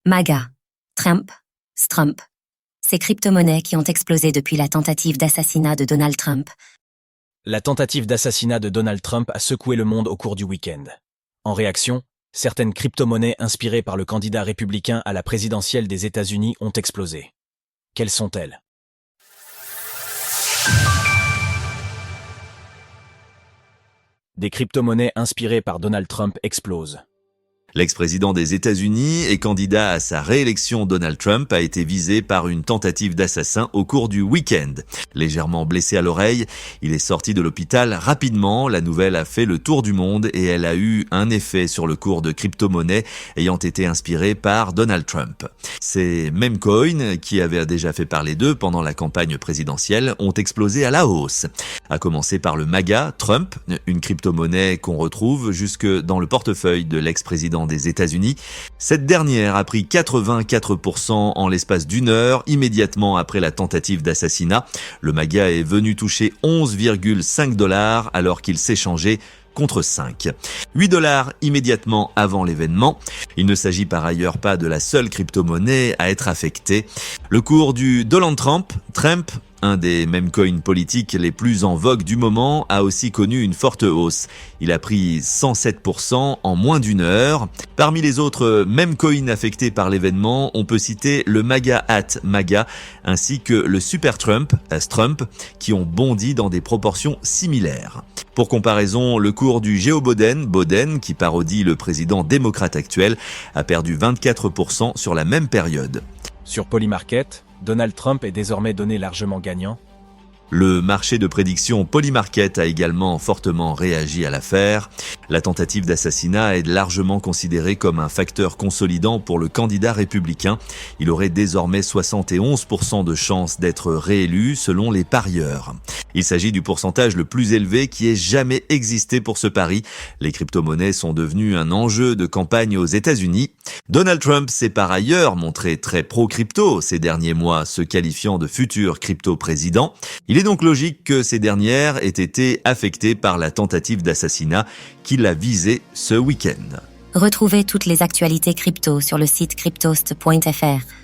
MAGA, Trump, Strump. Ces crypto-monnaies qui ont explosé depuis la tentative d'assassinat de Donald Trump. La tentative d'assassinat de Donald Trump a secoué le monde au cours du week-end. En réaction, certaines crypto-monnaies inspirées par le candidat républicain à la présidentielle des États-Unis ont explosé. Quelles sont-elles? Des crypto-monnaies inspirées par Donald Trump explosent. L'ex-président des États-Unis et candidat à sa réélection Donald Trump a été visé par une tentative d'assassin au cours du week-end. Légèrement blessé à l'oreille, il est sorti de l'hôpital rapidement. La nouvelle a fait le tour du monde et elle a eu un effet sur le cours de crypto-monnaies ayant été inspiré par Donald Trump. Ces mêmes coins, qui avaient déjà fait parler d'eux pendant la campagne présidentielle, ont explosé à la hausse. À commencer par le MAGA, Trump, une crypto-monnaie qu'on retrouve jusque dans le portefeuille de l'ex-président des États-Unis. Cette dernière a pris 84% en l'espace d'une heure, immédiatement après la tentative d'assassinat. Le MAGA est venu toucher 11,5 $ alors qu'il s'échangeait contre 5. 8 $ immédiatement avant l'événement. Il ne s'agit par ailleurs pas de la seule crypto-monnaie à être affectée. Le cours du Donald Trump, un des meme coins politiques les plus en vogue du moment, a aussi connu une forte hausse. Il a pris 107% en moins d'une heure. Parmi les autres meme coins affectés par l'événement, on peut citer le MAGA @ ainsi que le Super Trump, Strump, qui ont bondi dans des proportions similaires. Pour comparaison, le cours du Boden, qui parodie le président démocrate actuel, a perdu 24% sur la même période. Sur Polymarket, Donald Trump est désormais donné largement gagnant. Le marché de prédiction Polymarket a également fortement réagi à l'affaire. La tentative d'assassinat est largement considérée comme un facteur consolidant pour le candidat républicain. Il aurait désormais 71% de chances d'être réélu selon les parieurs. Il s'agit du pourcentage le plus élevé qui ait jamais existé pour ce pari. Les crypto-monnaies sont devenues un enjeu de campagne aux États-Unis. Donald Trump s'est par ailleurs montré très pro-crypto ces derniers mois, se qualifiant de futur crypto-président. Il est donc logique que ces dernières aient été affectées par la tentative d'assassinat qui l'a visée ce week-end. Retrouvez toutes les actualités crypto sur le site cryptost.fr.